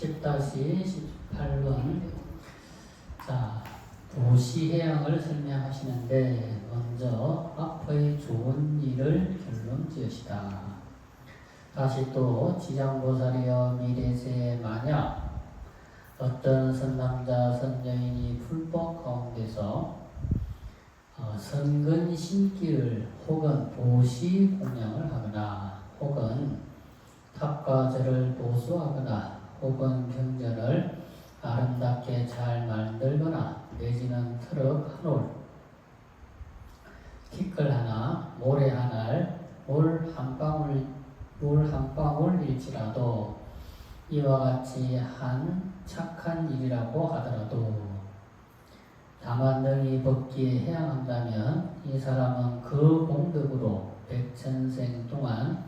10-18번. 자, 도시해양을 설명하시는데 먼저 앞의 좋은 일을 결론 지으시다. 다시 또 지장보살이여 미래세에 만약 어떤 선남자 선여인이 불법 가운데서 선근 신기를 혹은 도시 공양을 하거나 혹은 탑과 절을 보수하거나 혹은 경전을 아름답게 잘 만들거나 내지는 트럭 한 올, 티끌 하나, 모래 한 알, 물 한 방울일지라도 이와 같이 한 착한 일이라고 하더라도 다만 능히 벗기에 해양한다면 이 사람은 그 공덕으로 백천생 동안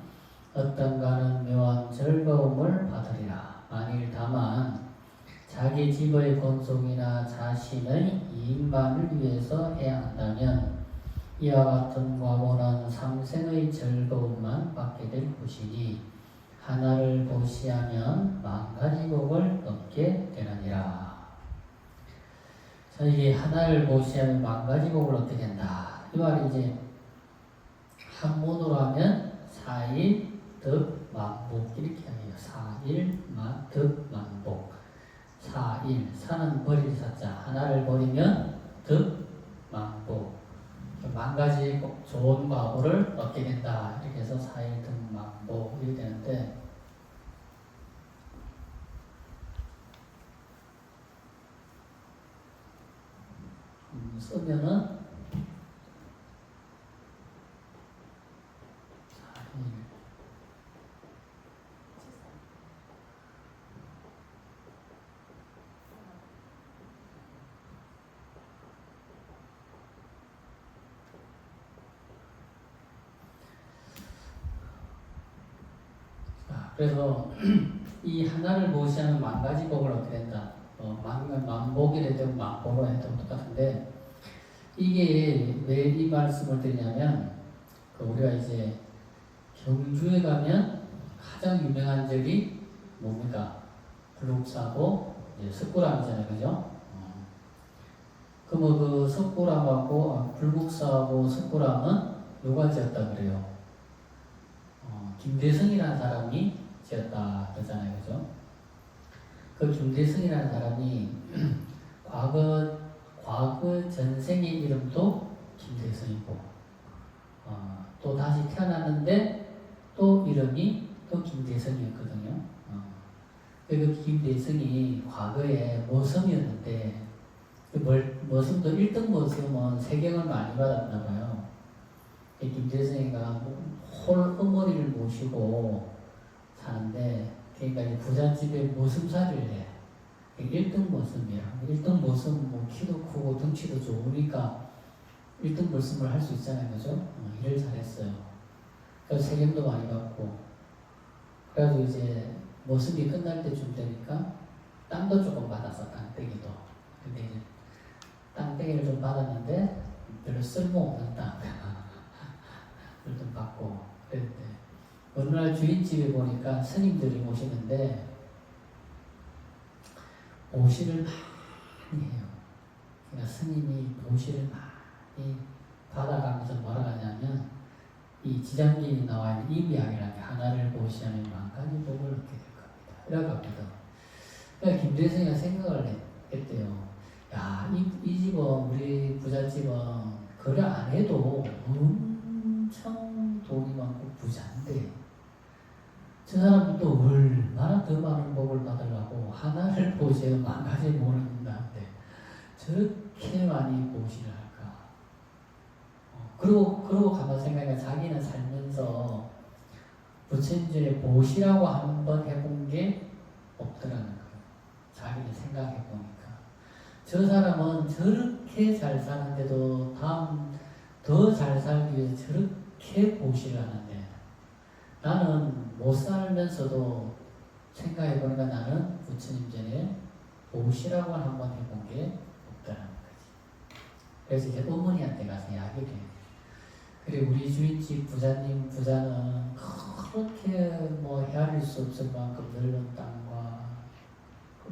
어떤가는 묘한 즐거움을 받으리라. 만일 다만 자기 집의 권속이나 자신의 이익만을 위해서 해양한다면 이와 같은 과보는 삼생의 즐거움만 받게 될 것이니 하나를 보시하면 만가지 복을 얻게 되느니라. 자, 이게 하나를 보시하면 만가지 복을 얻게 된다. 이 말이 이제 한문으로 하면 사일 득만복 이렇게 해요. 사일득만복. 사일, 사는 버릴 사자. 하나를 버리면 득만복. 만가지 좋은 과보를 얻게 된다. 이렇게 해서 사일득만복 이렇게 되는데, 쓰면은 그래서 이 하나를 보시하면 만가지 복을 얻게 된다. 만복이 되든 만보로 해도 똑같은데, 이게 왜 이 말씀을 드리냐면, 우리가 이제 경주에 가면 가장 유명한 절이 뭡니까? 불국사고 석굴암이잖아요, 그죠? 그러면 그 석굴암하고 불국사하고 석굴암은 누가 지었다 그래요? 김대성이라는 사람이 지었다 그러잖아요, 그죠? 그 김대성이라는 사람이 과거 전생의 이름도 김대성이고, 또 다시 태어났는데 또 이름이 또 김대성이었거든요. 그 김대성이 과거에 모섬이었는데, 그 모섬도 1등 모섬은 세경을 많이 받았나 봐요. 김대성이가 홀어머니를 모시고 사는데, 그러니까 부잣집에 모섬살이를 해. 1등 모섬이야. 1등 모섬 뭐 키도 크고 덩치도 좋으니까 1등 모섬을 할 수 있잖아요, 그죠? 일을 잘했어요. 그래서 세경도 많이 받고, 그래가지고 이제 모섬이 끝날 때쯤 되니까 땅도 조금 받았어, 땅떼기도. 근데 이제 땅떼기를 좀 받았는데 별로 쓸모없는 땅. 좀 받고 그랬는데, 어느 날 주인집에 보니까 스님들이 오시는데 보시를 많이 해요. 그러니까 스님이 보시를 많이 받아가면서 뭐라 하냐면, 이 지장진이 나와 있는 이 이야기라는 게 하나를 보시하면 만가지 복을 얻게 될 겁니다. 이라고 합니다. 그러니까 김대성이가 생각을 했대요. 야, 이 집은, 우리 부잣집은 거래 안 해도 엄청 돈이 많고 부자인데, 저 사람은 또 얼마나 더 많은 복을 받으려고 하나를 보시면 만가지 복을 얻는다는데 저렇게 많이 보시를 할까? 그러고 가만 생각해, 자기는 살면서 부처님들의 보시라고 한번 해본 게 없더라는 거예요. 자기는 생각해 보니까 저 사람은 저렇게 잘 사는데도 더 잘 살기 위해서 저렇게 보시를 하는데, 나는 못 살면서도 생각해 보니까 나는 부처님 전에 보시라고 한번 해본 게 없다는 거지. 그래서 이제 어머니한테 가서 이야기를 해요. 그래, 우리 주인집 부자는 그렇게 뭐 헤아릴 수 없을 만큼 넓은 땅과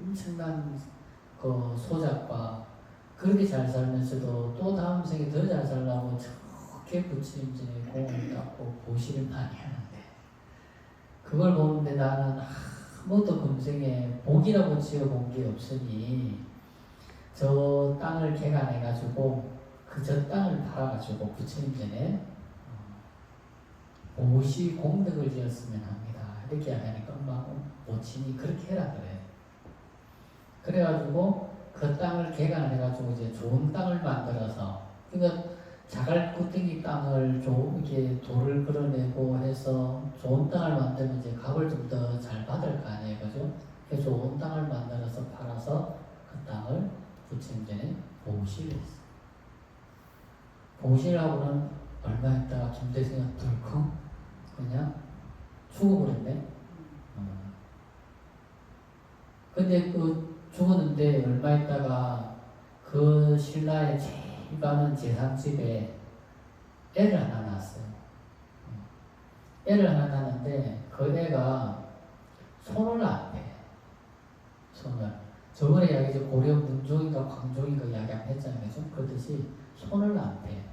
엄청난 그 소작과 그렇게 잘 살면서도 또 다음 생에 더 잘 살려고 저렇게 부처님전에 공을 닦고 보시를 많이 하는데 그걸 보는데 나는 아무도 금생에 복이라고 지어본 게 없으니 저 땅을 개간해가지고 그 저 땅을 팔아가지고 부처님전에 보시 공덕을 지었으면 합니다. 이렇게 하니까 엄마 모친이 그렇게 해라 그래. 그래가지고 그 땅을 개간을 해가지고 이제 좋은 땅을 만들어서 그러니까 자갈구덩이 땅을 이렇게 돌을 끌어내고 해서 좋은 땅을 만들면 이제 값을 좀 더 잘 받을 거 아니에요, 그죠? 그래서 좋은 땅을 만들어서 팔아서 그 땅을 부처님전에 보시를 했어. 보시라고는 얼마 있다가 김대생이 덜컹 그냥 죽어버렸네. 근데 그 죽었는데 얼마 있다가 그 신라의 제일 많은 제상집에 애를 하나 낳았어요. 애를 하나 낳았는데 그 애가 손을 안 대. 손을. 저번에 이야기 고려 문종인가 광종인가 이야기 안 했잖아요. 그렇듯이 손을 안 대.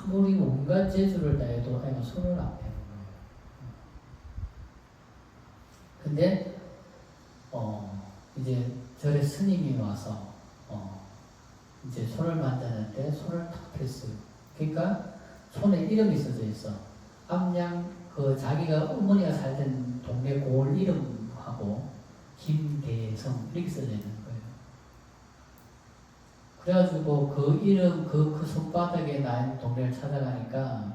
아무리 온갖 재주를 다해도 애가 손을 안 대는 거예요. 근데 이제 절에 스님이 와서 이제 손을 만졌는데 손을 탁 댔어요. 그러니까 손에 이름이 써져 있어. 암양 그 자기가 어머니가 살던 동네 고을 이름하고 김대성 이렇게 써져 있는 거예요. 그래가지고 그 이름 그 손바닥에 난 동네를 찾아가니까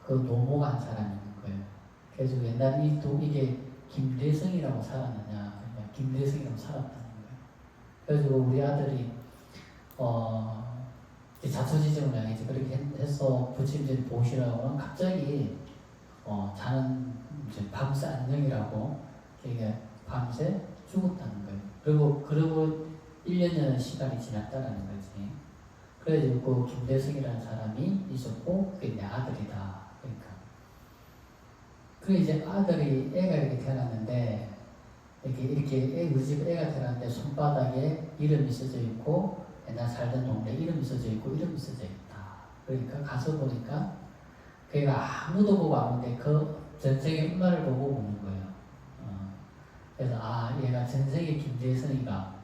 그 노모가 한 사람이 있는 거예요. 그래서 옛날에 이게 김대성이라고 살았느냐, 그냥 김대성이라고 살았다는 거예요. 그래서 우리 아들이 자초지종을 향해서 그렇게 해서 부처님들이 보시라고 갑자기 자는 이제 밤새 안녕이라고 그게 밤새 죽었다는 거예요. 그리고 1년여 시간이 지났다는 거지. 그래서 그 김대성이라는 사람이 있었고 그게 내 아들이다. 그러니까. 그래 이제 아들이 애가 이렇게 태어났는데 이렇게 우리 집 애가 태어났는데 손바닥에 이름이 써져 있고 옛날 살던 동네 이름이 써져 있고 이름이 써져 있다. 그러니까 가서 보니까 걔가 아무도 보고 안 오는데 그 전생의 엄마를 보고 오는 거예요. 그래서 얘가 전생의 김대성이가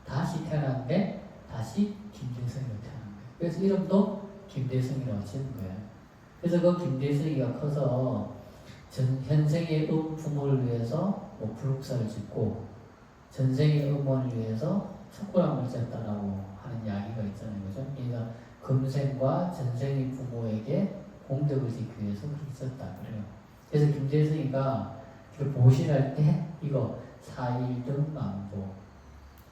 다시 태어났는데 다시 김대성이로 태어난 거예요. 그래서 이름도 김대성이라고 지은 거예요. 그래서 그 김대성이가 커서 현생의 부모를 위해서 불국사를 짓고 전생의 어머니를 위해서 석굴암을 지었다라고 하는 이야기가 있잖아요. 그죠? 그러니까 금생과 전생의 부모에게 공덕을 짓기 위해서 그렇게 지었다 그래요. 그래서 김대성이가 그 보시할 때 이거 사일등 만보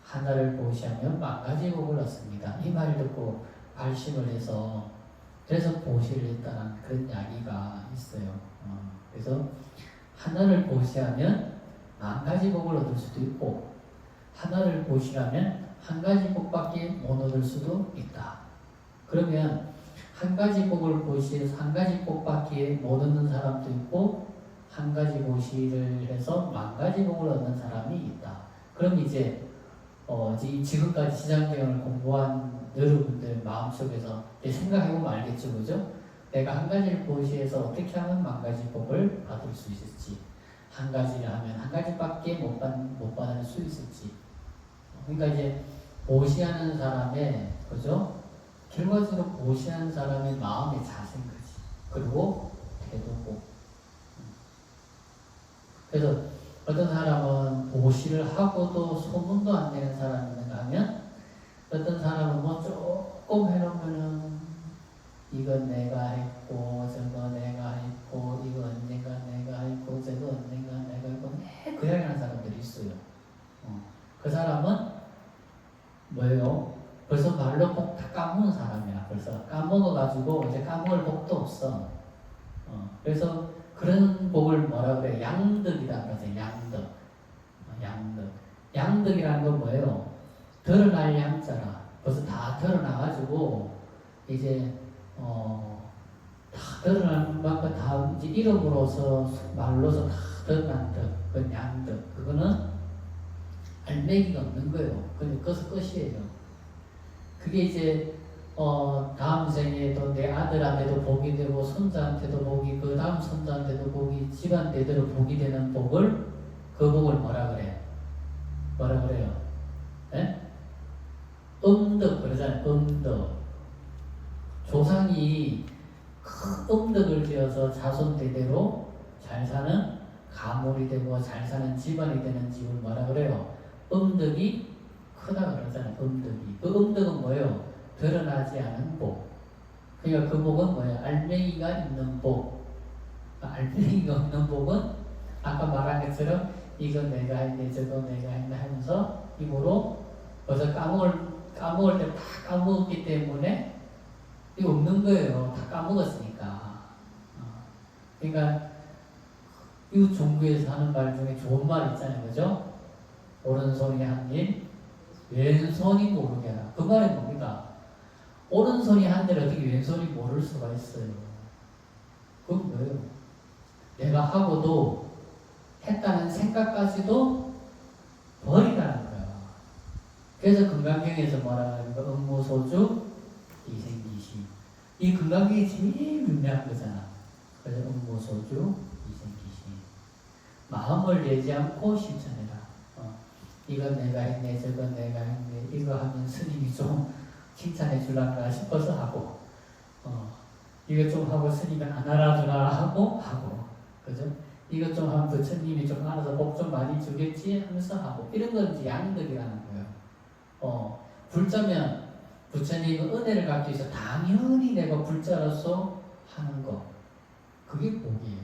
하나를 보시하면 만가지 복을 얻습니다. 이 말을 듣고 발심을 해서 그래서 보시를 했다는 그런 이야기가 있어요. 그래서 하나를 보시하면 만가지 복을 얻을 수도 있고 하나를 보시라면 한 가지 복밖에 못 얻을 수도 있다. 그러면 한 가지 복을 보시해서 한 가지 복밖에 못 얻는 사람도 있고 한 가지 보시를 해서 만 가지 복을 얻는 사람이 있다. 그럼 이제 지금까지 시장경을 공부한 여러분들 마음속에서 생각해보면 알겠죠, 그죠? 내가 한 가지를 보시해서 어떻게 하면 만 가지 복을 받을 수 있을지, 한 가지를 하면 한 가지밖에 못 받을 수 있을지. 그러니까 이제 보시하는 사람의, 그죠? 결과적으로 보시하는 사람의 마음의 자세인 거지. 그리고 태도고. 그래서 어떤 사람은 보시를 하고도 소문도 안 내는 사람이 있는가 하면 어떤 사람은 뭐 조금 해놓으면은 이건 내가 했고 저거 내가 했고 이거 언젠가 내가 했고 저거 언젠가 내가 했고 그 이야기 하는 사람들이 있어요. 그 사람은 뭐예요? 벌써 말로 복 다 까먹은 사람이야. 벌써 까먹어가지고 이제 까먹을 복도 없어. 그래서 그런 복을 뭐라 그래? 양덕이라 그러죠. 양덕. 양덕이라는 건 뭐예요? 드러날 양자라. 벌써 다 드러나가지고 이제 다 드러나는 만큼 다 이제 이름으로서 말로서 다 커덕한 덕, 그 양덕, 그거는 알맹이가 없는 거예요. 그것은 끝이에요. 그게 이제 다음 생에도 내 아들한테도 복이 되고 손자한테도 복이, 그 다음 손자한테도 복이, 집안 대대로 복이 되는 복을, 그 복을 뭐라 그래? 뭐라 그래요? 예? 음덕 그러잖아요. 음덕. 조상이 큰 음덕을 지어서 자손 대대로 잘 사는 가물이 되고 잘 사는 집안이 되는 집을 뭐라 그래요? 음덕이 크다 그러잖아요. 음덕이. 그 음덕은 뭐예요? 드러나지 않은 복. 그러니까 그 복은 뭐예요? 알맹이가 있는 복. 알맹이가 없는 복은 아까 말한 것처럼 이거 내가 했네 저거 내가 했네 하면서 입으로 벌써 까먹을 때 다 까먹었기 때문에 이거 없는 거예요. 다 까먹었으니까. 그러니까 이 종교에서 하는 말 중에 좋은 말 있잖아요. 그죠? 오른손이 한 일, 왼손이 모르게 하라. 그 말이 뭡니까? 오른손이 한 일을 어떻게 왼손이 모를 수가 있어요? 그건 뭐예요? 내가 하고도 했다는 생각까지도 버리라는 거야. 그래서 금강경에서 뭐라 하는 거? 음무소주 이생기시. 이 금강경이 제일 유명한 거잖아. 그래서 음무소주 이생기시. 마음을 내지 않고 실천해라. 이거 내가 했네, 저거 내가 했네, 이거 하면 스님이 좀 칭찬해 주려나 싶어서 하고, 이거 좀 하고 스님이 안 알아주나 하고, 그죠? 이것 좀 하면 부처님이 좀 알아서 복 좀 많이 주겠지 하면서 하고, 이런 건 이제 양덕이라는 거예요. 불자면 부처님은 은혜를 갖기 위해서 당연히 내가 불자로서 하는 거, 그게 복이에요.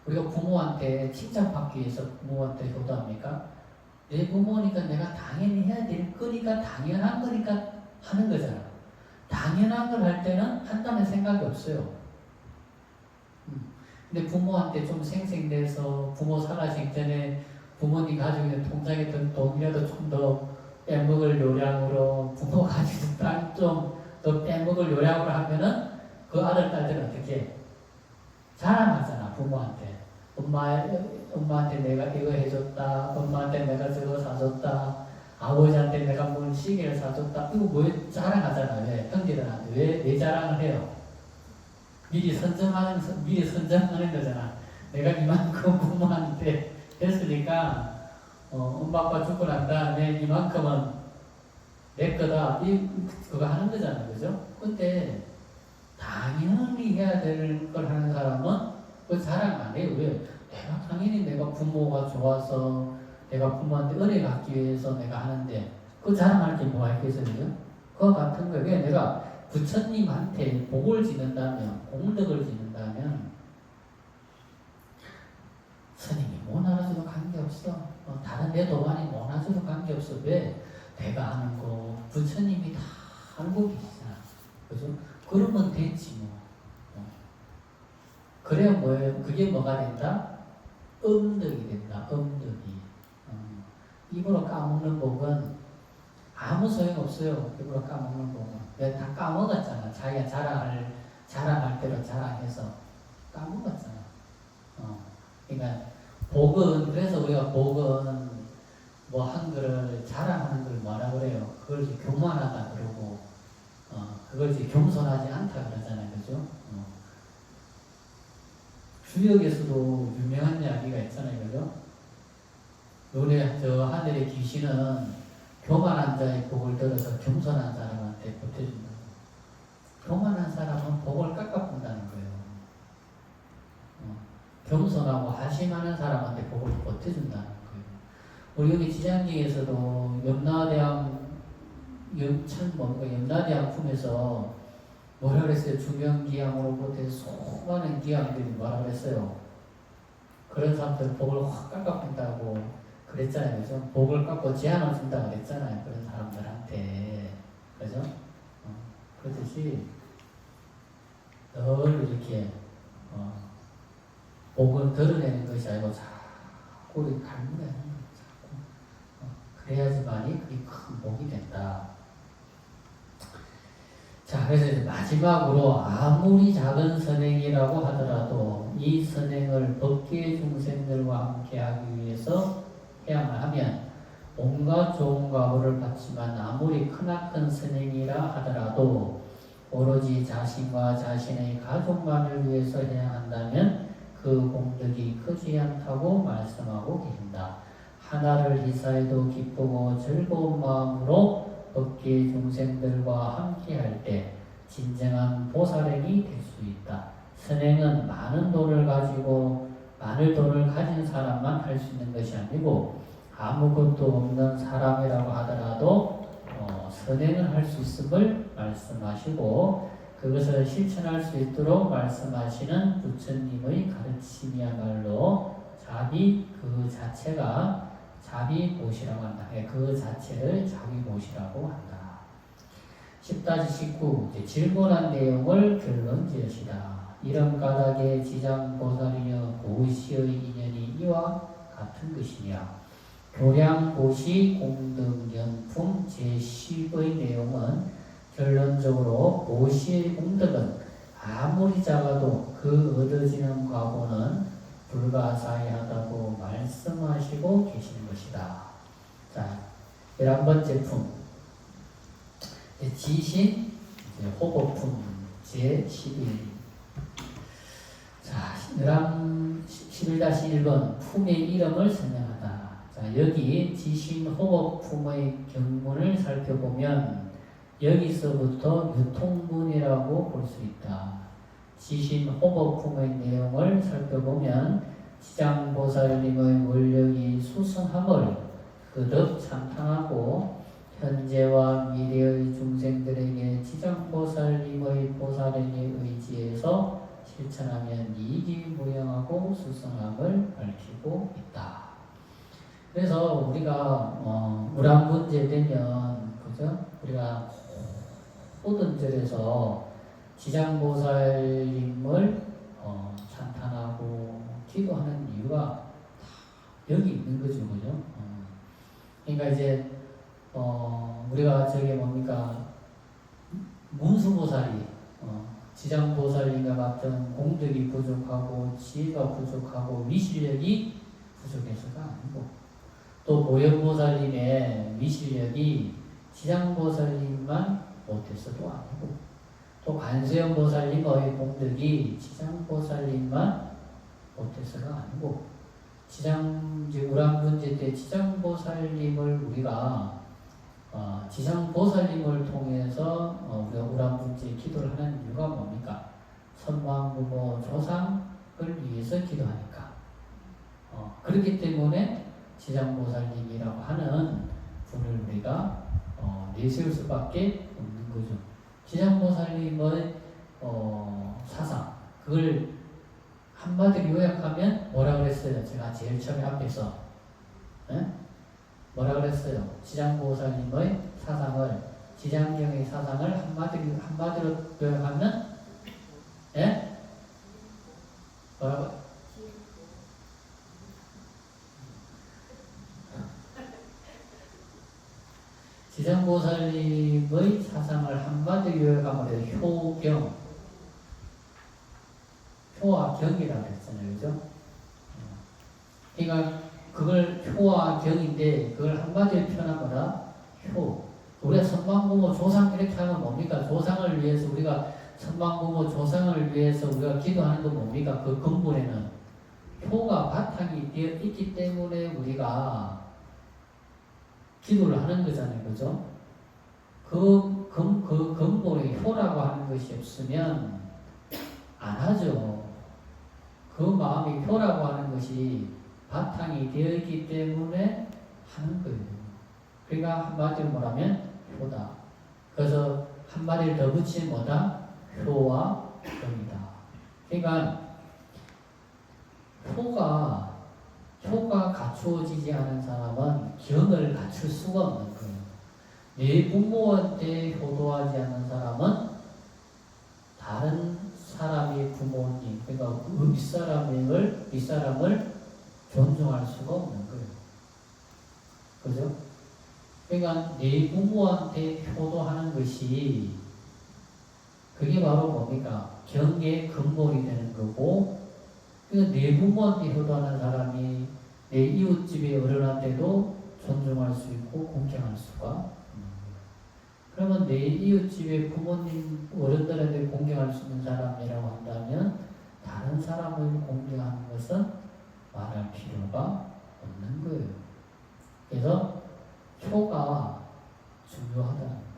우리가 부모한테 칭찬받기 위해서 부모한테 효도합니까? 내 부모니까 내가 당연히 해야 될 거니까 당연한 거니까 하는 거잖아. 당연한 걸 할 때는 한다는 생각이 없어요. 근데 부모한테 좀 생생내서 부모 살아식 전에 부모님 가지고 있는 통장에 든 돈이라도 좀 더 빼먹을 요량으로 부모 가지고 있는 땅 좀 더 빼먹을 요량으로 하면은 그 아들, 딸들은 어떻게 자랑하잖아, 부모한테. 엄마한테 내가 이거 해줬다. 엄마한테 내가 저거 사줬다. 아버지한테 내가 뭘 시계를 사줬다. 이거 뭐 자랑하잖아. 왜? 형제들한테. 왜 자랑을 해요? 미리 선정하는 거잖아. 내가 이만큼 부모한테 했으니까, 엄마 아빠 죽고 난 다음에 이만큼은 내 거다. 그거 하는 거잖아. 그죠? 근데, 당연히 해야 될 걸 하는 사람은 그 자랑 안 해요. 왜? 내가 당연히 내가 부모가 좋아서 내가 부모한테 은혜 갖기 위해서 내가 하는데 그 자랑할 게 뭐가 있겠어요? 그거 같은 거예요. 왜 내가 부처님한테 복을 지는다면, 공덕을 지는다면 스님이 못 알아줘도 관계없어. 다른 내 도반이 못 알아줘도 관계없어. 왜? 내가 하는 거 부처님이 다 알고 계시잖아. 그죠? 그러면 됐지 뭐. 그래야 뭐예요? 그게 뭐가 된다? 음덕이 된다. 음덕이. 입으로 까먹는 복은 아무 소용없어요. 입으로 까먹는 복은. 왜 다 까먹었잖아. 자기가 자랑할 대로 자랑해서 까먹었잖아. 그러니까 복은, 그래서 우리가 복은 뭐 한글을 자랑하는 걸 뭐라 그래요? 그걸 이제 교만하다 그러고, 그걸 이제 겸손하지 않다 그러잖아요. 그죠? 주역에서도 유명한 이야기가 있잖아요. 그죠? 저 하늘의 귀신은 교만한 자의 복을 들어서 겸손한 사람한테 보태준다. 교만한 사람은 복을 깎아본다는 거예요. 겸손하고 하심하는 사람한테 복을 보태준다는 거예요. 우리 여기 지장경에서도 염라대왕 품에서 뭐라 그랬어요? 주명기양으로 보태서 수많은 기양들이 뭐라 그랬어요? 그런 사람들 복을 확 깎아본다고 그랬잖아요. 그죠? 복을 깎고 제한을 준다고 그랬잖아요. 그런 사람들한테. 그죠? 그렇듯이 늘 이렇게 복을 드러내는 것이 아니고 자꾸 우리 갈무리하는 거예요. 그래야지만이 그게 큰 복이 된다. 자, 그래서 이제 마지막으로 아무리 작은 선행이라고 하더라도 이 선행을 법계 중생들과 함께 하기 위해서 해야만 하면 온갖 좋은 과보를 받지만 아무리 크나큰 선행이라 하더라도 오로지 자신과 자신의 가족만을 위해서 해야 한다면 그 공덕이 크지 않다고 말씀하고 계신다. 하나를 희사해도 기쁘고 즐거운 마음으로 법계 중생들과 함께 할 때 진정한 보살행이 될 수 있다. 선행은 많은 돈을 가지고 많은 돈을 가진 사람만 할 수 있는 것이 아니고 아무것도 없는 사람이라고 하더라도 선행을 할 수 있음을 말씀하시고 그것을 실천할 수 있도록 말씀하시는 부처님의 가르침이야말로 자비 그 자체가 자비보시라고 한다. 그 자체를 자비보시라고 한다. 10-19 질문한 내용을 결론 지으시다. 이런 까닭에 지장보살이여 보시의 인연이 이와 같은 것이냐. 교량보시 공덕연품 제10의 내용은 결론적으로 보시의 공덕은 아무리 작아도 그 얻어지는 과보는 불가사의하다고 말씀하시고 계시는 것이다. 자, 11번째 품 지신 호법품 제11 자, 11-1번 품의 이름을 설명하다. 자, 여기 지신 호법품의 경문을 살펴보면 여기서부터 유통문이라고 볼 수 있다. 지신 호법품의 내용을 살펴보면 지장보살님의 원력이 수승함을 거듭 찬탄하고 현재와 미래의 중생들에게 지장보살님의 보살행에 의지해서 실천하면 이익이 무량하고 수승함을 밝히고 있다. 그래서 우리가 우람분제 되면 그죠? 우리가 모든 절에서 지장보살님을 찬탄하고 기도하는 이유가 여기 있는 거죠, 그죠? 그러니까 이제 우리가 저게 뭡니까 문수보살이 지장보살님과 같은 공덕이 부족하고 지혜가 부족하고 위실력이 부족해서가 아니고 또 보현보살님의 위실력이 지장보살님만 못해서도 아니고 또 관세음보살님의 공덕이 지장보살님만 못해서가 아니고 우람분제 때 지장보살님을 우리가 지장보살님을 통해서 우리가 우람분제 기도를 하는 이유가 뭡니까? 선망부모 조상을 위해서 기도하니까 그렇기 때문에 지장보살님이라고 하는 분을 우리가 내세울 수밖에 없는 거죠. 지장보살님의 사상 그걸 한마디로 요약하면 뭐라 그랬어요? 제가 제일 처음에 앞에서 뭐라 그랬어요? 지장보살님의 사상을 지장경의 사상을 한마디로 요약하면 뭐라고? 지장보살님의 사상을 한마디로 요약하면 효경 효와 경이라고 했잖아요. 그죠? 그러니까 그걸 효와 경인데 그걸 한마디로 표현하거나 효. 우리가 선망부모 조상 이렇게 하면 뭡니까? 조상을 위해서 우리가 선망부모 조상을 위해서 우리가 기도하는 건 뭡니까? 그 근본에는 효가 바탕이 되어 있기 때문에 우리가 기도를 하는 거잖아요. 그죠? 그 근본에 효라고 하는 것이 없으면 안 하죠. 그 마음이 효라고 하는 것이 바탕이 되어 있기 때문에 하는 거예요. 그러니까 한마디로 말하면 효다. 그래서 한마디를 더 붙이면 뭐다? 효와 경이다. 그러니까 효가 갖추어지지 않은 사람은 경을 갖출 수가 없는 거예요. 내 부모한테 효도하지 않는 사람은 다른 사람이 부모님, 그러니까 그 윗사람을 존중할 수가 없는 거예요. 그죠? 그러니까 내 부모한테 효도하는 것이 그게 바로 뭡니까? 경계의 근본이 되는 거고, 내 부모한테 효도하는 사람이 내 이웃집의 어른한테도 존중할 수 있고 공경할 수가 있는 거예요. 그러면 내 이웃집의 부모님 어른들한테 공경할 수 있는 사람이라고 한다면 다른 사람을 공경하는 것은 말할 필요가 없는 거예요. 그래서 효가 중요하다는 거예요.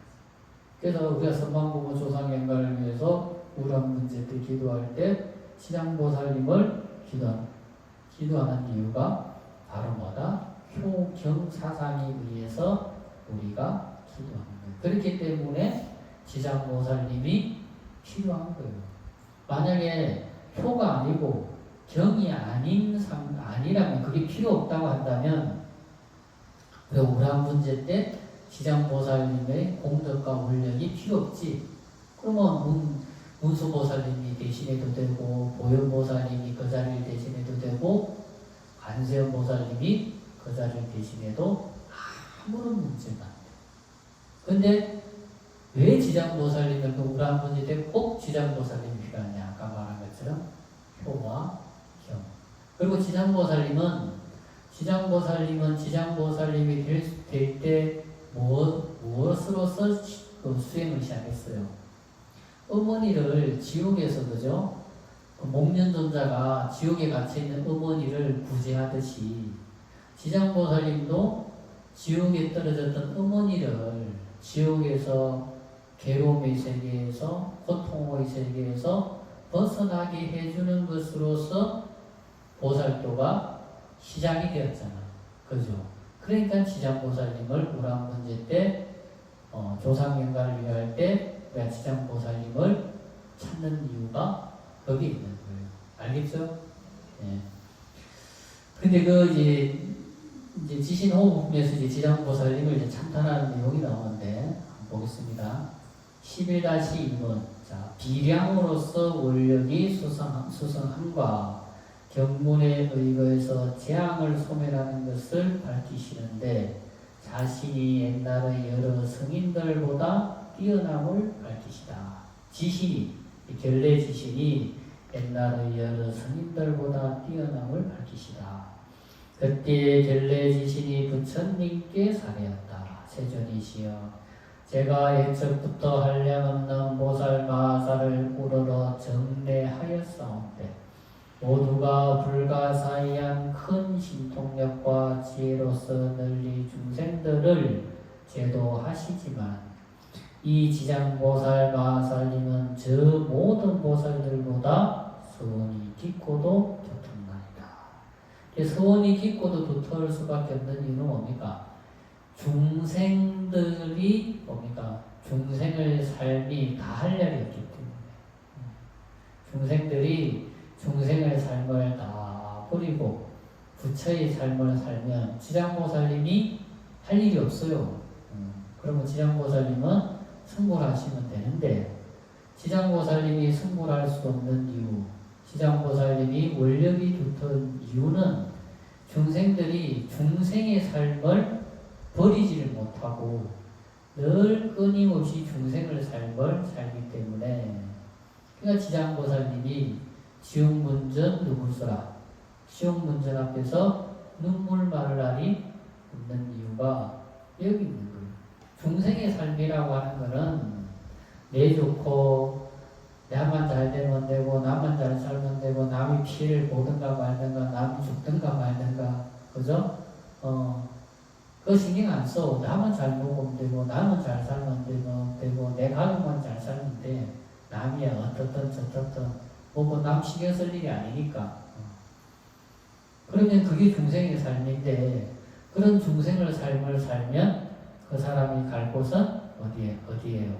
그래서 우리가 선망부모 조상연가를 위해서 우울한 문제 때 기도할 때 시장보살님을 기도하는 이유가 바로 뭐다? 효경사상에 의해서 우리가 기도하는 거예요. 그렇기 때문에 지장보살님이 필요한 거예요. 만약에 효가 아니고 경이 아니라면 그게 필요 없다고 한다면 그 우울한 문제 때 지장보살님의 공덕과 원력이 필요 없지. 그러면 문수보살님이 대신해도 되고 보현보살님이 그 자리를 대신해도 되고 관세음보살님이 그 자리를 대신해도 아무런 문제가 안 돼. 근데 왜 지장보살님을 그 우울한 문제 때 꼭 지장보살님이 필요하냐? 아까 말한 것처럼 효와 경. 그리고 지장보살님은 지장보살님이 될 때 무엇으로서 수행을 시작했어요? 어머니를 지옥에서, 그죠? 목련존자가 지옥에 갇혀있는 어머니를 구제하듯이 지장보살님도 지옥에 떨어졌던 어머니를 지옥에서 괴로움의 세계에서 고통의 세계에서 벗어나게 해주는 것으로서 보살도가 시작이 되었잖아. 그죠? 그러니까 지장보살님을 우란 문제 때 조상연가를 위할 때 우리가 지장보살님을 찾는 이유가 거기에 있는 거예요. 알겠죠? 예. 근데 이제 지신호흡에서 이제 지장보살님을 이제 찬탄하는 내용이 나오는데 보겠습니다. 11-2번. 자, 비량으로서 원력이 수성함과 경문에 의거해서 재앙을 소멸하는 것을 밝히시는데 자신이 옛날의 여러 성인들보다 뛰어남을 밝히시다. 결례 지신이 옛날의 여러 성인들보다 뛰어남을 밝히시다. 그때 결례 지신이 부처님께 사례였다. 세존이시여, 제가 옛적부터 한량없는 보살 마하사를 우러러 정례하였사온데 모두가 불가사의한 큰 신통력과 지혜로서 널리 중생들을 제도하시지만 이 지장보살 마하살님은 저 모든 보살들보다 서원이 깊고도 두텁나이다. 서원이 깊고도 두터울 수밖에 없는 이유는 뭡니까? 중생들이 뭡니까? 중생의 삶이 다 할 날이 없기 때문에 중생들이 중생의 삶을 다 버리고 부처의 삶을 살면 지장보살님이 할 일이 없어요. 그러면 지장보살님은 승불하시면 되는데 지장보살님이 승불할 수 없는 이유, 지장보살님이 원력이 두터운 이유는 중생들이 중생의 삶을 버리지를 못하고 늘 끊임없이 중생의 삶을 살기 때문에 그러니까 지장보살님이 지옥문전 누굴소라 지옥문전 앞에서 눈물 마를 날이 없는 이유가 여기 있는 거예요. 중생의 삶이라고 하는 것은 내 좋고 나만 잘 되면 되고 나만 잘 살면 되고 남이 피해를 보든가 말든가 남이 죽든가 말든가 그죠? 그거 신경 안 써. 나만 잘 먹으면 되고 나만 잘 살면 되고 내 가족만 잘 살면 돼. 남이야 어떻든 저떻든 뭐 남 신경 쓸 일이 아니니까. 그러면 그게 중생의 삶인데 그런 중생의 삶을 살면 그 사람이 갈 곳은 어디예요?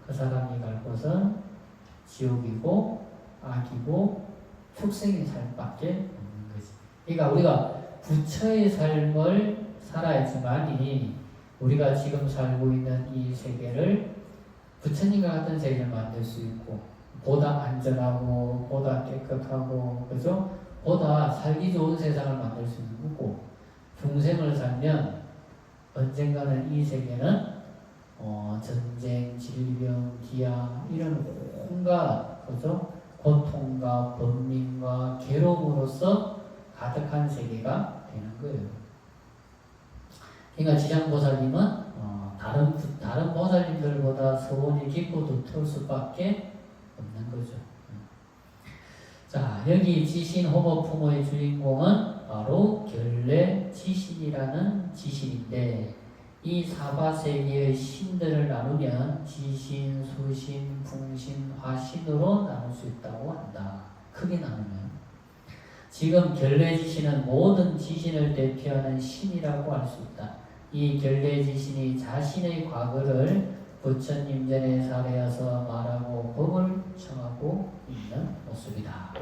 그 사람이 갈 곳은 지옥이고 악이고 축생의 삶밖에 없는 거지. 그러니까 우리가 부처의 삶을 살아야지만이 우리가 지금 살고 있는 이 세계를 부처님과 같은 세계를 만들 수 있고 보다 안전하고 보다 깨끗하고 그죠? 보다 살기 좋은 세상을 만들 수 있는 거고 중생을 살면 언젠가는 이 세계는 전쟁, 질병, 기아 이런 온갖 그죠? 고통과 번민과 괴로움으로서 가득한 세계가 되는 거예요. 그러니까 지장보살님은 다른 보살님들보다 서원이 깊고 두터울 수밖에 없는 거죠. 자, 여기 지신 호모품의 주인공은 바로 결례 지신이라는 지신인데, 이 사바세계의 신들을 나누면 지신, 수신, 풍신, 화신으로 나눌 수 있다고 한다. 크게 나누면. 지금 결례 지신은 모든 지신을 대표하는 신이라고 할 수 있다. 이 결례 지신이 자신의 과거를 부처님 전에 사례여서 말하고 법을 청하고 있는 모습이다.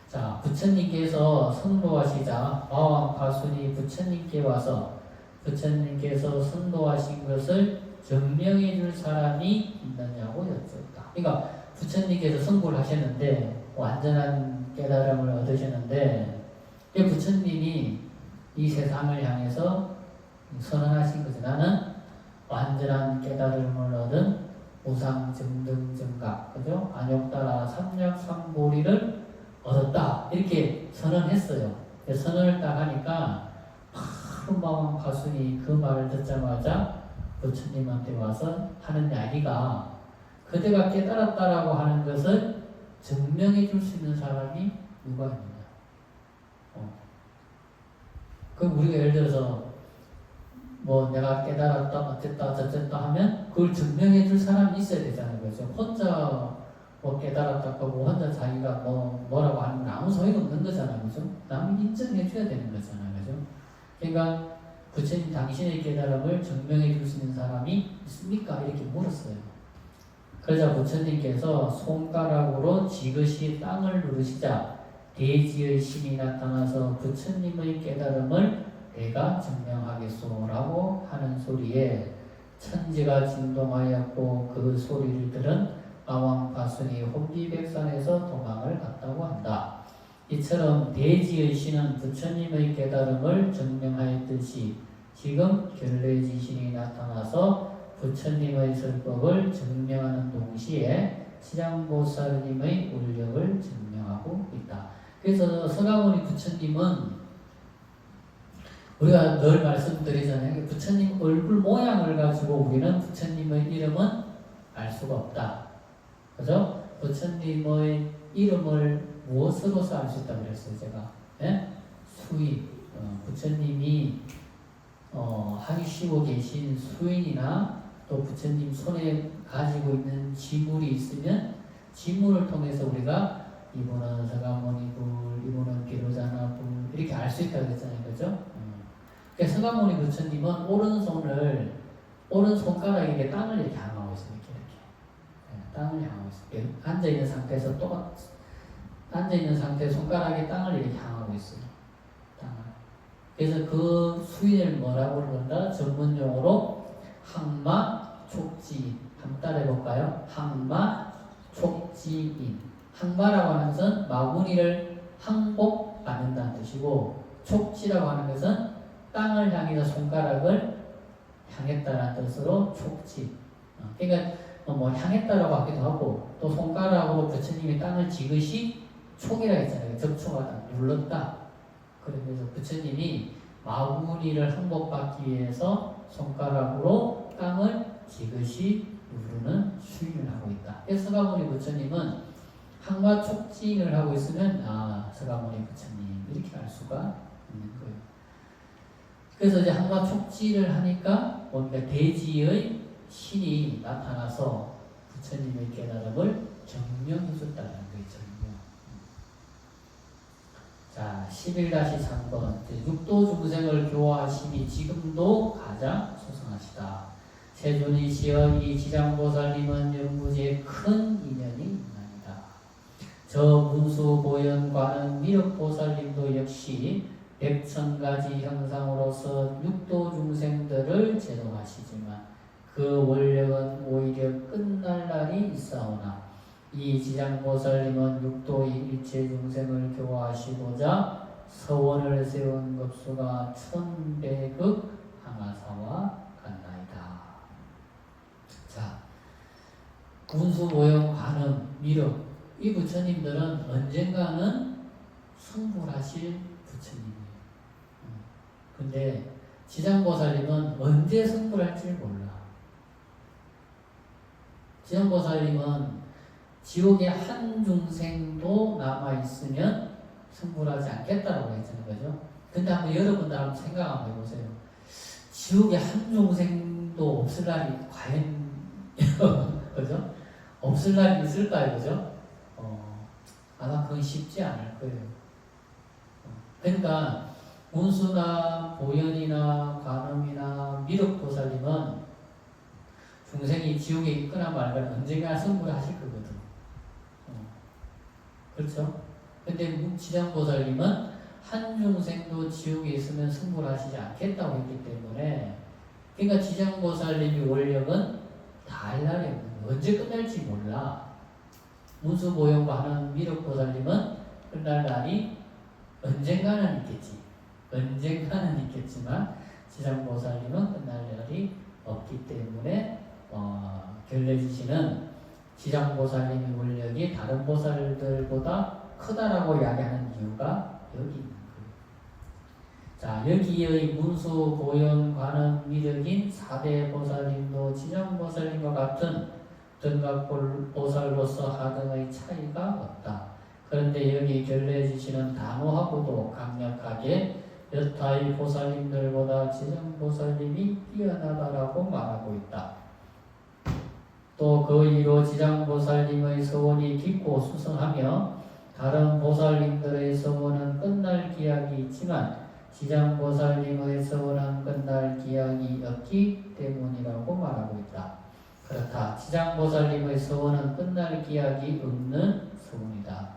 자, 부처님께서 성도하시자 마왕파순이 부처님께 와서 부처님께서 성도하신 것을 증명해 줄 사람이 있느냐고 여쭈었다. 그러니까 부처님께서 성불을 하셨는데 완전한 깨달음을 얻으셨는데 부처님이 이 세상을 향해서 선언하신 거죠. 나는 완전한 깨달음을 얻은 우상증등증각, 그죠? 안욕따라 삼략삼보리를 얻었다. 이렇게 선언했어요. 선언을 딱 하니까 바로 마왕파순이 그 말을 듣자마자 부처님한테 와서 하는 이야기가, 그대가 깨달았다라고 하는 것을 증명해 줄 수 있는 사람이 누가 있느냐. 그럼 우리가 예를 들어서 뭐 내가 깨달았다, 어쨌다, 저쨌다 하면 그걸 증명해 줄 사람이 있어야 되잖아요. 그죠? 혼자 뭐 깨달았다고 혼자 자기가 뭐라고 하는 건 아무 소용 없는 거잖아요. 그죠? 남이 인정해 줘야 되는 거잖아요. 그죠? 그러니까 부처님 당신의 깨달음을 증명해 줄 수 있는 사람이 있습니까? 이렇게 물었어요. 그러자 부처님께서 손가락으로 지그시 땅을 누르시자 대지의 신이 나타나서 부처님의 깨달음을 내가 증명하겠소라고 하는 소리에 천지가 진동하였고 그 소리를 들은 마왕파순이 혼비백산에서 도망을 갔다고 한다. 이처럼 대지의 신은 부처님의 깨달음을 증명하였듯이 지금 결례지신이 나타나서 부처님의 설법을 증명하는 동시에 지장보살님의 울력을 증명하고 있다. 그래서 서가모니 부처님은 우리가 늘 말씀드리잖아요. 부처님 얼굴 모양을 가지고 우리는 부처님의 이름은 알 수가 없다. 그죠? 부처님의 이름을 무엇으로서 알 수 있다고 그랬어요, 제가? 예? 수인. 부처님이 하시고 계신 수인이나 또 부처님 손에 가지고 있는 지물이 있으면 지물을 통해서 우리가 이분은 서가모니불, 이분은 비로자나불 이렇게 알 수 있다고 했잖아요. 그죠? 그러니까 서가모니 부처님은 오른손가락에 땅을 이렇게 향하고 있어요. 이렇게. 땅을 향하고 있어요. 앉아있는 상태에서 앉아있는 상태에 손가락에 땅을 이렇게 향하고 있어요. 땅을. 그래서 그 수인을 뭐라고 부른다? 전문용어로 항마촉지인. 한번 따라해볼까요? 항마촉지인. 항마라고 하는 것은 마구니를 항복받는다는 뜻이고, 촉지라고 하는 것은 땅을 향해서 손가락을 향했다는 뜻으로 촉지. 그러니까 뭐 향했다라고 하기도 하고, 또 손가락으로 부처님이 땅을 지그시 촉이라 했잖아요. 접촉하다, 눌렀다. 그래서 부처님이 마구니를 항복받기 위해서 손가락으로 땅을 지그시 누르는 수행을 하고 있다. 그래서 서가모니 부처님은 항마촉지인을 하고 있으면 서가모니 부처님 이렇게 알 수가 있는 거예요. 그래서 이제 항마촉지를 하니까 뭔가 대지의 신이 나타나서 부처님의 깨달음을 증명해 줬다는 거죠. 자, 11-3번. 육도 중생을 교화하심이 지금도 가장 소성하시다. 세존이시여 이 지장보살님은 영부지에 큰 인연이 있나이다. 저 문수보현과는 미륵보살님도 역시 100,000가지 형상으로서 육도 중생들을 제도하시지만 그 원력은 오히려 끝날 날이 있사오나 이 지장보살님은 육도의 일체 중생을 교화하시고자 서원을 세운 급수가 1000배급 항아사와 같나이다. 자, 운수, 모형, 관음, 미륵 이 부처님들은 언젠가는 승불하실 부처님이에요. 근데 지장보살님은 언제 승불할지 몰라. 지장보살님은 지옥에 한 중생도 남아있으면 승불하지 않겠다고 했잖아요. 그죠? 근데 한번 여러분들 한번 생각 한번 해보세요. 지옥에 한 중생도 없을 날이 과연 그죠? 없을 날이 있을까요? 그죠? 아마 그건 쉽지 않을 거예요. 그러니까 운수나 보현이나 관음이나 미륵보살님은 중생이 지옥에 있거나 말거나 언젠가 승부를 하실 거거든. 그렇죠? 근데 지장보살님은 한 중생도 지옥에 있으면 승부를 하시지 않겠다고 했기 때문에, 그러니까 지장보살님의 원력은 다 날이 없는 거예요. 언제 끝날지 몰라. 운수, 보현, 관음, 미륵보살님은 끝날 날이 언젠가는 있겠지. 언젠가는 있겠지만 지장보살님은 끝날 날이 없기 때문에 결례지시는 지장보살님의 원력이 다른 보살들보다 크다라고 이야기하는 이유가 여기 있는 거예요. 자, 여기의 문수, 보현, 관음, 미륵인 4대 보살님도 지장보살님과 같은 등각보살로서 하등의 차이가 없다. 그런데 여기 결례지시는 단호하고도 강력하게 여타의 보살님들보다 지장보살님이 뛰어나다라고 말하고 있다. 또 그 이로 지장보살님의 서원이 깊고 수성하며 다른 보살님들의 서원은 끝날 기약이 있지만 지장보살님의 서원은 끝날 기약이 없기 때문이라고 말하고 있다. 그렇다. 지장보살님의 서원은 끝날 기약이 없는 서원이다.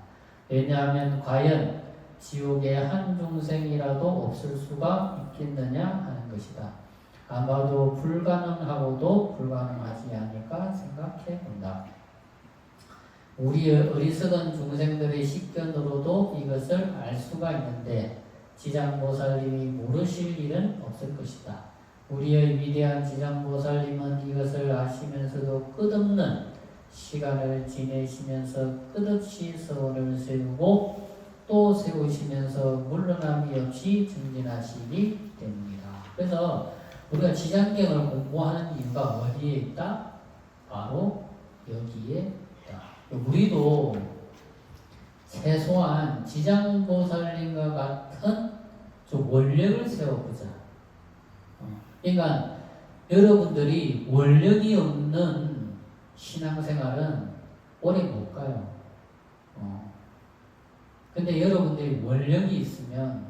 왜냐하면 과연 지옥에 한 중생이라도 없을 수가 있겠느냐 하는 것이다. 아마도 불가능하고도 불가능하지 않을까 생각해 본다. 우리의 어리석은 중생들의 식견으로도 이것을 알 수가 있는데 지장보살님이 모르실 일은 없을 것이다. 우리의 위대한 지장보살님은 이것을 아시면서도 끝없는 시간을 지내시면서 끝없이 서원을 세우고 또 세우시면서 물러남이 없이 증진하시기 때문이다. 그래서 우리가 지장경을 공부하는 이유가 어디에 있다? 바로 여기에 있다. 우리도 최소한 지장보살님과 같은 좀 원력을 세워보자. 그러니까 여러분들이 원력이 없는 신앙생활은 오래 못 가요. 근데 여러분들이 원력이 있으면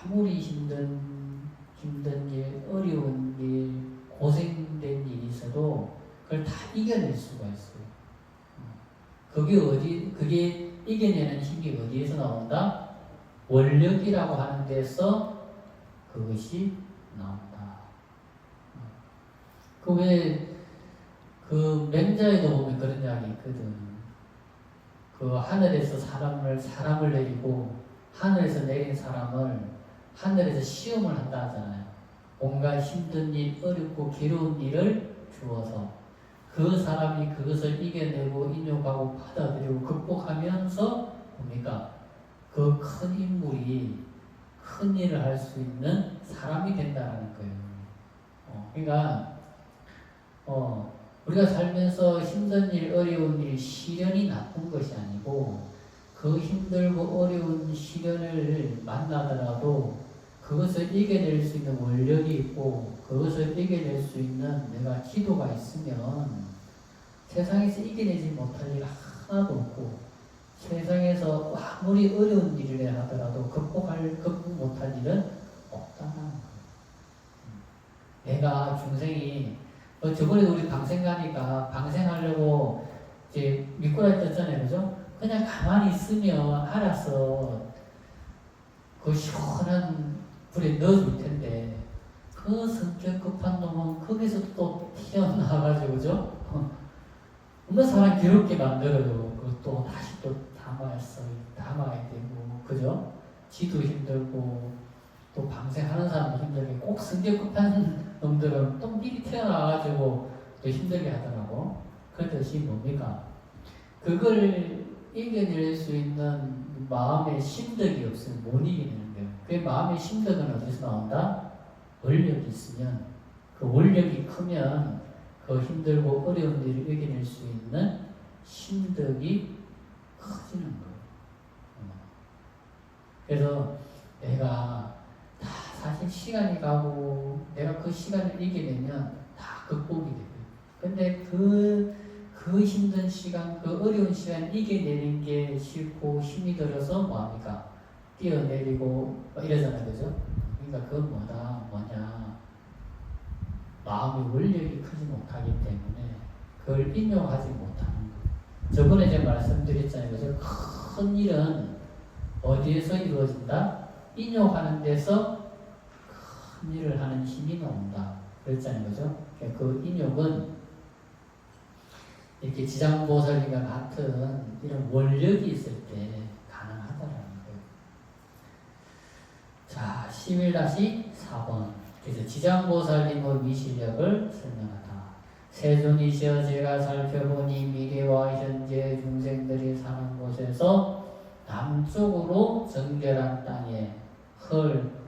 아무리 힘든 일, 어려운 일, 고생된 일이 있어도 그걸 다 이겨낼 수가 있어요. 그게 이겨내는 힘이 어디에서 나온다? 원력이라고 하는 데서 그것이 나온다. 그 맹자에도 보면 그런 이야기 있거든. 그 하늘에서 사람을 내리고 하늘에서 내린 사람을 하늘에서 시험을 한다 하잖아요. 온갖 힘든 일, 어렵고 괴로운 일을 주어서 그 사람이 그것을 이겨내고 인용하고 받아들이고 극복하면서 뭡니까? 그 큰 인물이 큰 일을 할 수 있는 사람이 된다는 거예요. 그러니까 우리가 살면서 힘든 일, 어려운 일, 시련이 나쁜 것이 아니고 그 힘들고 어려운 시련을 만나더라도 그것을 이겨낼 수 있는 원력이 있고 그것을 이겨낼 수 있는 내가 기도가 있으면 세상에서 이겨내지 못할 일 하나도 없고 세상에서 아무리 어려운 일을 하더라도 극복 못할 일은 없다는 거예요. 내가 중생이 저번에도 우리 방생 가니까 방생하려고 이제 미꾸라지 떴잖아요. 그죠? 그냥 가만히 있으면 알아서 그 시원한 불에 넣어줄 텐데 그 성격 급한 놈은 거기서 또 튀어나와가지고 그죠? 얼마나 사람 괴롭게 만들어요. 그것도 다시 또 담아야 되고 그죠? 지도 힘들고 또 방생하는 사람도 힘들게 꼭 성격 급한 놈들은 또 미리 태어나가지고 또 힘들게 하더라고. 그 뜻이 뭡니까? 그걸 이겨낼 수 있는 마음의 심덕이 없으면 못 이기는 거예요. 그 마음의 심덕은 어디서 나온다? 원력이 있으면, 그 원력이 크면 그 힘들고 어려운 일을 이겨낼 수 있는 심덕이 커지는 거예요. 그래서 내가 다 사실 시간이 가고 내가 그 시간을 이겨내면 다 극복이 돼요. 근데 그 힘든 시간, 그 어려운 시간 이겨내는 게 싫고 힘이 들어서 뭐합니까? 뛰어내리고 이러잖아요. 그죠? 그러니까 그건 뭐냐. 마음의 원력이 크지 못하기 때문에 그걸 인용하지 못하는 거예요. 저번에 제가 말씀드렸잖아요. 그죠? 큰 일은 어디에서 이루어진다? 인용하는 데서 큰 일을 하는 힘이 나온다. 그랬잖아요. 그죠? 그 인용은 이렇게 지장보살님과 같은 이런 원력이 있을 때 가능하다라는 거예요. 자, 11-4번. 그래서 지장보살님의 위실력을 설명하다. 세존이시여 제가 살펴보니 미래와 현재 중생들이 사는 곳에서 남쪽으로 정결한 땅에 흙,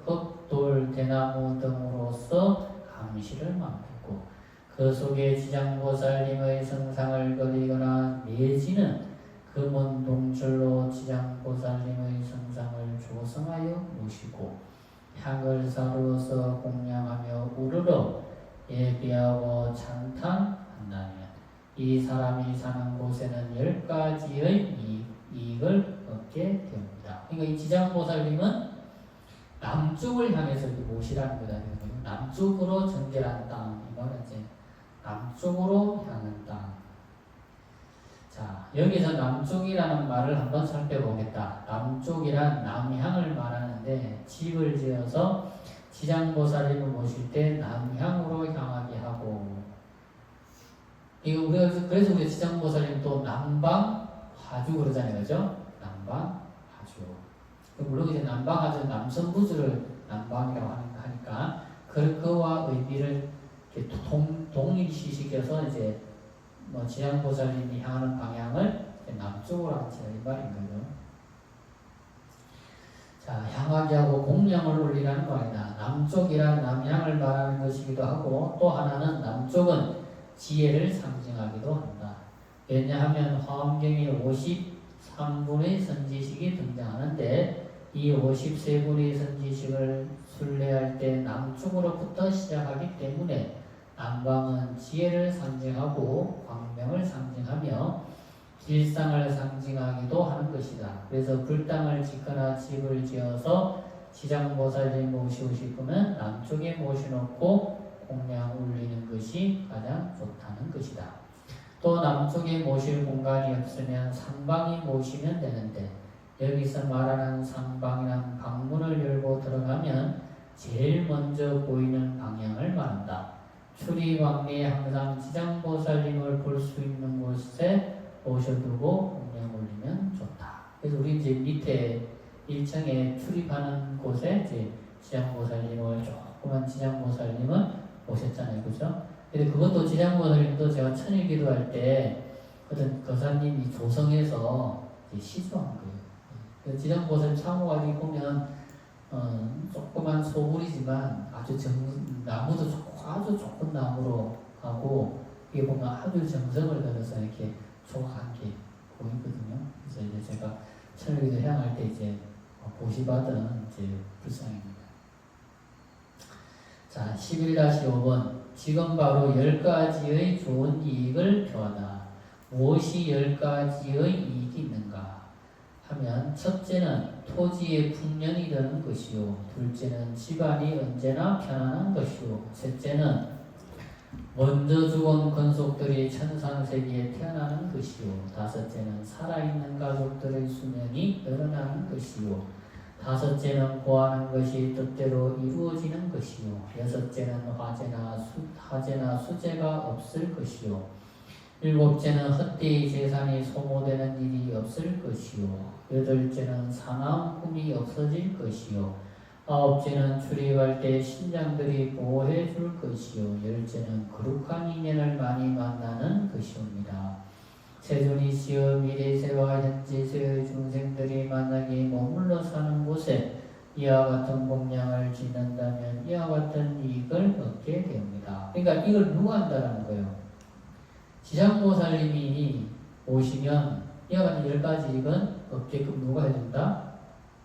대나무 등으로서 감시를 맡겼고 그 속에 지장보살님의 성상을 그리거나 내지는 금은 동줄로 지장보살님의 성상을 조성하여 모시고 향을 사루어서 공양하며 우르르 예비하고 찬탄한다면 이 사람이 사는 곳에는 10가지의 이익을 얻게 됩니다. 그러니까 이 지장보살님은 남쪽을 향해서 모시라는 거다. 남쪽으로 정결한 땅, 이 말은 이제 남쪽으로 향한 땅. 자, 여기서 남쪽이라는 말을 한번 살펴보겠다. 남쪽이란 남향을 말하는데 집을 지어서 지장보살님을 모실 때 남향으로 향하게 하고, 이거 우리가 그래서 우리 지장보살님 또 남방 하주 그러잖아요, 그죠? 남방 하주. 물론 이제 남방 하주 남성부주를 남방이라고 하니까 그와 의미를 이렇게 동일시시켜서 이제 뭐 지장보살님이 향하는 방향을 남쪽으로 하자 이 말인 거죠. 자, 향하게 하고 공양을 올리라는 말이다. 남쪽이란 남향을 말하는 것이기도 하고 또 하나는 남쪽은 지혜를 상징하기도 한다. 왜냐하면 화엄경에 53분의 선지식이 등장하는데 이 53분의 선지식을 순례할 때 남쪽으로부터 시작하기 때문에 남방은 지혜를 상징하고 광명을 상징하며 길상을 상징하기도 하는 것이다. 그래서 불당을 짓거나 집을 지어서 지장보살님 모시고 싶으면 남쪽에 모셔놓고 공양 올리는 것이 가장 좋다는 것이다. 또 남쪽에 모실 공간이 없으면 상방에 모시면 되는데 여기서 말하는 상방이란 방문을 열고 들어가면 제일 먼저 보이는 방향을 말한다. 출입왕리에 항상 지장보살님을 볼 수 있는 곳에 모셔두고 공양 올리면 좋다. 그래서 우리 이제 밑에 1층에 출입하는 곳에 이제 지장보살님을 조그만 지장보살님을 모셨잖아요, 그죠? 근데 그것도 지장보살님도 제가 천일 기도할 때 어떤 거사님이 조성해서 시주한 거예요. 지장보살님 참고가지고 보면 조그만 소굴이지만 아주 나무도 아주 조금 나무로 하고 이게 보면 아주 정성을 들여서 이렇게 조각한 게 보이거든요. 그래서 이제 제가 천일기도 향할 때 이제 보시받은 이제 불상입니다. 자, 11-5번. 지금 바로 10가지의 좋은 이익을 표하다. 무엇이 10가지의 이익이 있는가 하면 첫째는 토지의 풍년이 되는 것이요, 둘째는 집안이 언제나 편안한 것이요, 셋째는 먼저 죽은 건속들이 천상세계에 태어나는 것이요, 다섯째는 살아있는 가족들의 수명이 늘어나는 것이요, 다섯째는 구하는 것이 뜻대로 이루어지는 것이요, 여섯째는 화재나 수재가 없을 것이요, 일곱째는 헛되이 재산이 소모되는 일이 없을 것이요, 여덟째는 사나운 꿈이 없어질 것이요, 아홉째는 출입할 때 신장들이 보호해 줄 것이요 열째는 거룩한 인연을 많이 만나는 것이옵니다. 세존이시여 미래세와 현지세의 중생들이 만나게 머물러 사는 곳에 이와 같은 공양을 짓는다면 이와 같은 이익을 얻게 됩니다. 그러니까 이걸 누가 한다는 거예요? 지장보살님이 오시면 이와 같은 10가지 이익은 얻게끔 누가 해준다?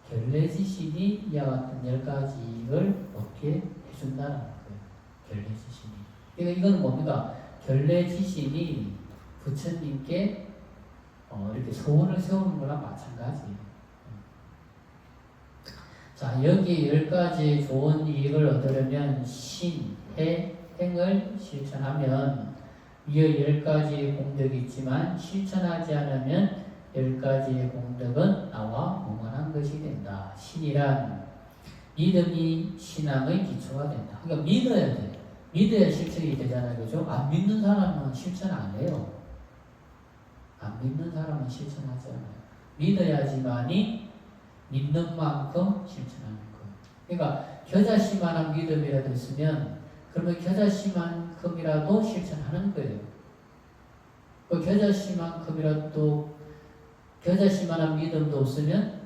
결례지신이 이와 같은 10가지 이익을 얻게 해준다는 거예요. 결례지신이. 그러니까 이건 뭡니까? 결례지신이 부처님께 이렇게 소원을 세우는 거랑 마찬가지예요. 자, 여기 10가지 좋은 이익을 얻으려면 신, 해, 행을 실천하면 위에 10가지 공덕이 있지만 실천하지 않으면 10가지의 공덕은 나와 무관한 것이 된다. 신이란 믿음이 신앙의 기초가 된다. 그러니까 믿어야 돼. 믿어야 실천이 되잖아요. 그죠? 안 믿는 사람은 실천 안 해요. 안 믿는 사람은 실천하지 않아요. 믿어야지만이 믿는 만큼 실천하는 거예요. 그러니까 겨자씨만한 믿음이라도 있으면 그러면 겨자씨만큼이라도 실천하는 거예요. 그 겨자씨만한 믿음도 없으면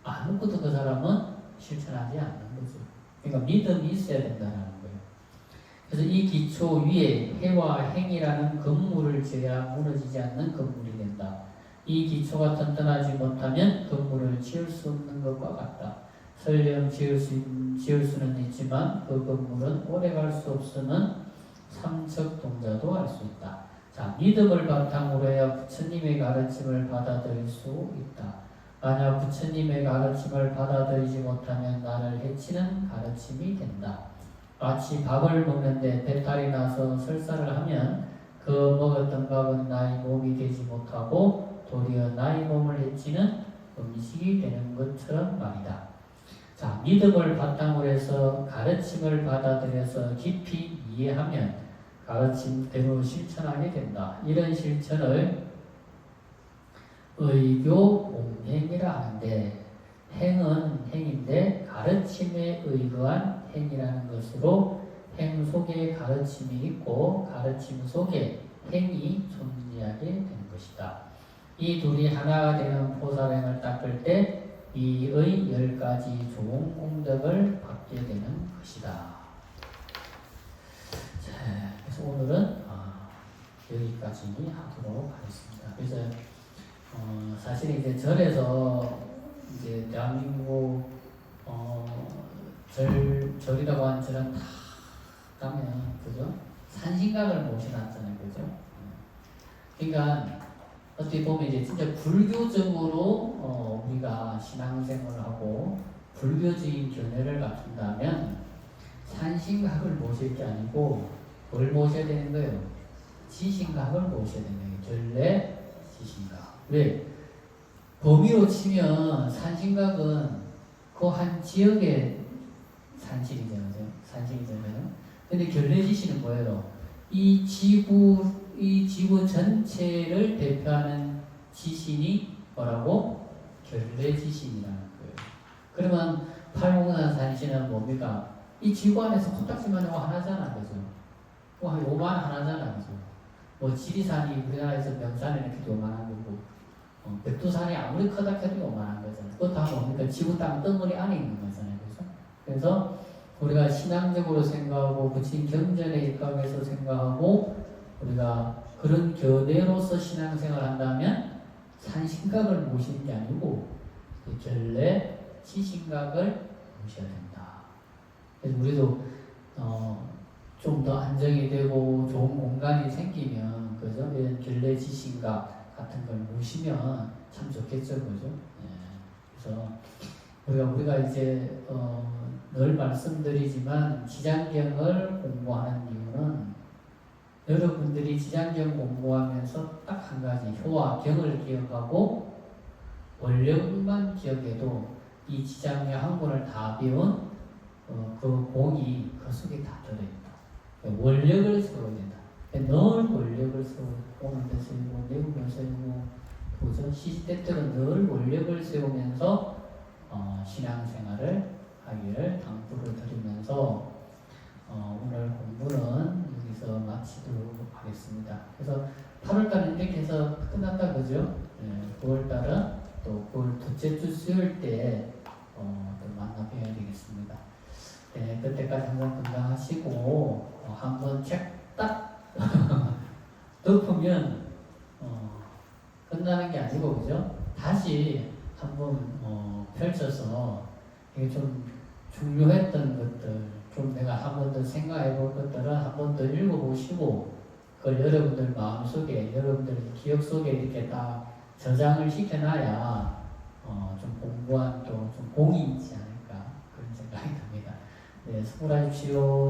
아무것도 그 사람은 실천하지 않는 거죠. 그러니까 믿음이 있어야 된다는 거예요. 그래서 이 기초 위에 해와 행이라는 건물을 지어야 무너지지 않는 건물이 된다. 이 기초가 튼튼하지 못하면 건물을 지을 수 없는 것과 같다. 설령 지을 수는 있지만 그 건물은 오래갈 수 없으면 삼척동자도 할 수 있다. 자, 믿음을 바탕으로 해야 부처님의 가르침을 받아들일 수 있다. 만약 부처님의 가르침을 받아들이지 못하면 나를 해치는 가르침이 된다. 마치 밥을 먹는데 배탈이 나서 설사를 하면 그 먹었던 밥은 나의 몸이 되지 못하고 도리어 나의 몸을 해치는 음식이 되는 것처럼 말이다. 자, 믿음을 바탕으로 해서 가르침을 받아들여서 깊이 이해하면 가르침대로 실천하게 된다. 이런 실천을 의교 공행이라 하는데 행은 행인데 가르침에 의거한 행이라는 것으로 행 속에 가르침이 있고 가르침 속에 행이 존재하게 된 것이다. 이 둘이 하나가 되는 보살행을 닦을 때 이의 10가지 좋은 공덕을 받게 되는 것이다. 자, 그래서 오늘은 여기까지 하도록 하겠습니다. 그래서 사실 이제 절에서 이제 대한민국 절이라고 하는 절은 다 가면 그죠? 산신각을 모셔놨잖아요, 그죠? 그러니까 어떻게 보면 이제 진짜 불교적으로 우리가 신앙생활을 하고 불교적인 견해를 갖춘다면 산신각을 모실 게 아니고 뭘 모셔야 되는 거예요? 지신각을 모셔야 되는 거예요. 결례 지신각. 왜? 범위로 치면 산신각은 그 한 지역의 산신이잖아요. 산신이잖아요. 근데 결례 지신은 뭐예요? 이 지구 전체를 대표하는 지신이 뭐라고? 결례지신이라는 거예요. 그러면 팔공산 산신은 뭡니까? 이 지구 안에서 코딱지만 하고 하나잖아, 그죠? 한 요만 하나잖아, 그죠? 뭐 지리산이 우리나라에서 명산에 이렇게 요만한 거고, 백두산이 아무리 크다 해도 요만한 거잖아. 그거 다 뭡니까? 지구 땅 덩어리 안에 있는 거잖아요, 그죠? 그래서 우리가 신앙적으로 생각하고 부처님 경전에 입각해서 생각하고 우리가 그런 견해로서 신앙생활을 한다면 산신각을 모시는 게 아니고 결례 지신각을 모셔야 된다. 그래서 우리도 좀 더 안정이 되고 좋은 공간이 생기면 그죠? 이런 결례 지신각 같은 걸 모시면 참 좋겠죠, 그죠? 예. 그래서 우리가 이제 늘 말씀드리지만 지장경을 공부하는 이유는 여러분들이 지장경 공부하면서 딱 한 가지 효와 경을 기억하고 원력만 기억해도 이 지장의 한 권을 다 배운 그 공이 그 속에 다 들어있다. 원력을 세워야 된다. 늘 원력을 세우고 오는 데 세우고 내국을 세우고 그죠? 시시때때로 늘 원력을 세우면서 신앙생활을 하기를 당부를 드리면서 오늘 공부는 여기서 마치도록 하겠습니다. 그래서 8월달은 이렇게 해서 끝났다 그죠? 9월달은 또 9월 둘째 주 수요일 때 또 만나 뵈야 되겠습니다. 네, 그때까지 항상 건강하시고 한번 책 딱 덮으면 끝나는 게 아니고 그죠? 다시 한번 펼쳐서 이게 좀 중요했던 것들 좀 내가 한 번 더 생각해 볼 것들은 한 번 더 읽어보시고 그걸 여러분들 마음속에 여러분들 기억 속에 이렇게 딱 저장을 시켜놔야 좀 공부한 또 좀 공이 있지 않을까 그런 생각이 듭니다. 네, 수고하십시오.